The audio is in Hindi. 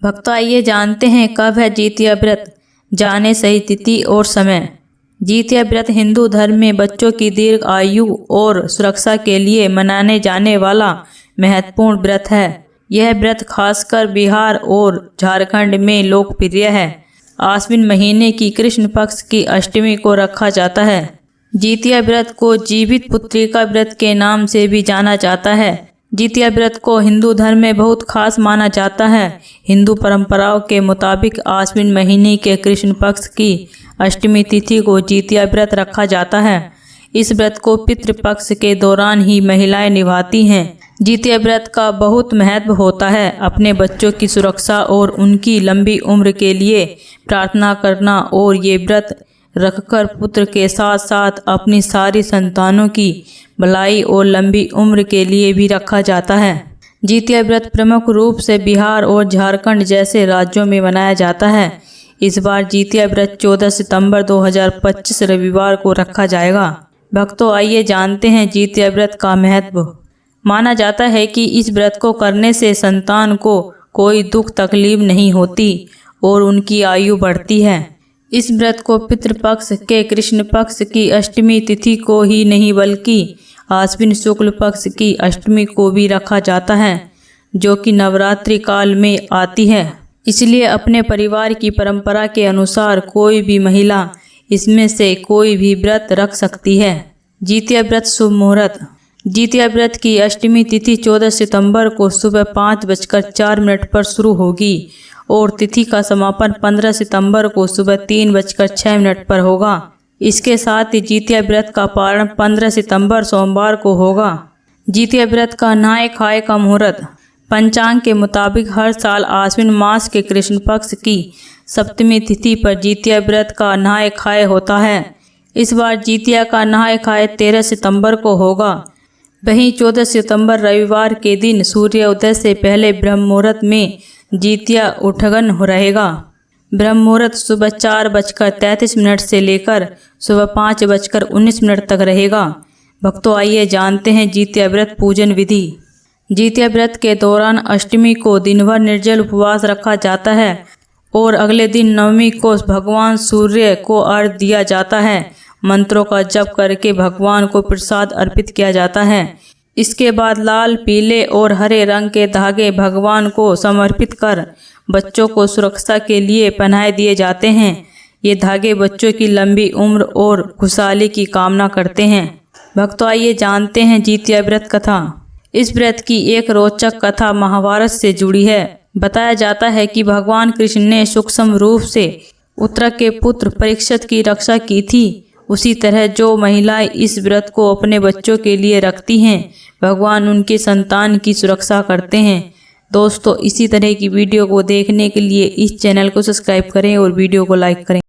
भक्तों आइए जानते हैं कब है जितिया व्रत, जाने सही तिथि और समय। जितिया व्रत हिंदू धर्म में बच्चों की दीर्घ आयु और सुरक्षा के लिए मनाने जाने वाला महत्वपूर्ण व्रत है। यह व्रत खासकर बिहार और झारखंड में लोकप्रिय है। आश्विन महीने की कृष्ण पक्ष की अष्टमी को रखा जाता है। जितिया व्रत को जीवित पुत्रिका व्रत के नाम से भी जाना जाता है। जितिया व्रत को हिंदू धर्म में बहुत खास माना जाता है। हिंदू परंपराओं के मुताबिक आश्विन महीने के कृष्ण पक्ष की अष्टमी तिथि को जितिया व्रत रखा जाता है। इस व्रत को पितृपक्ष के दौरान ही महिलाएं निभाती हैं। जितिया व्रत का बहुत महत्व होता है। अपने बच्चों की सुरक्षा और उनकी लंबी उम्र के लिए प्रार्थना करना और ये व्रत रखकर पुत्र के साथ साथ अपनी सारी संतानों की भलाई और लंबी उम्र के लिए भी रखा जाता है। जितिया व्रत प्रमुख रूप से बिहार और झारखंड जैसे राज्यों में मनाया जाता है। इस बार जितिया व्रत 14 सितंबर 2025 रविवार को रखा जाएगा। भक्तों आइए जानते हैं जितिया व्रत का महत्व। माना जाता है कि इस व्रत को करने से संतान को कोई दुख तकलीफ नहीं होती और उनकी आयु बढ़ती है। इस व्रत को पितृपक्ष के कृष्ण पक्ष की अष्टमी तिथि को ही नहीं बल्कि आश्विन शुक्ल पक्ष की अष्टमी को भी रखा जाता है, जो कि नवरात्रि काल में आती है। इसलिए अपने परिवार की परंपरा के अनुसार कोई भी महिला इसमें से कोई भी व्रत रख सकती है। जितिया व्रत शुभ मुहूर्त। जितिया व्रत की अष्टमी तिथि 14 सितंबर को सुबह 5:04 पर शुरू होगी और तिथि का समापन 15 सितंबर को सुबह 3:06 पर होगा। इसके साथ ही जितिया व्रत का पारण 15 सितंबर सोमवार को होगा। जितिया व्रत का नहाय खाए का मुहूर्त। पंचांग के मुताबिक हर साल आश्विन मास के कृष्ण पक्ष की सप्तमी तिथि पर जितिया व्रत का नहाय खाए होता है। इस बार जितिया का नहाय खाए 13 सितंबर को होगा। वहीं 14 सितंबर रविवार के दिन सूर्योदय से पहले ब्रह्म मुहूर्त में जितिया उठगन रहेगा। ब्रह्म मुहूर्त सुबह 4:33 से लेकर सुबह 5:19 तक रहेगा। भक्तों आइए जानते हैं जितिया व्रत पूजन विधि। जितिया व्रत के दौरान अष्टमी को दिन भर निर्जल उपवास रखा जाता है और अगले दिन नवमी को भगवान सूर्य को अर्घ्य दिया जाता है। मंत्रों का जप करके भगवान को प्रसाद अर्पित किया जाता है। इसके बाद लाल, पीले और हरे रंग के धागे भगवान को समर्पित कर बच्चों को सुरक्षा के लिए पहनाए दिए जाते हैं। ये धागे बच्चों की लंबी उम्र और खुशहाली की कामना करते हैं। भक्तों आइए जानते हैं जितिया व्रत कथा। इस व्रत की एक रोचक कथा महाभारत से जुड़ी है। बताया जाता है कि भगवान कृष्ण ने सूक्ष्म रूप से उत्तरा के पुत्र परीक्षित की रक्षा की थी। उसी तरह जो महिलाएं इस व्रत को अपने बच्चों के लिए रखती हैं, भगवान उनके संतान की सुरक्षा करते हैं। दोस्तों इसी तरह की वीडियो को देखने के लिए इस चैनल को सब्सक्राइब करें और वीडियो को लाइक करें।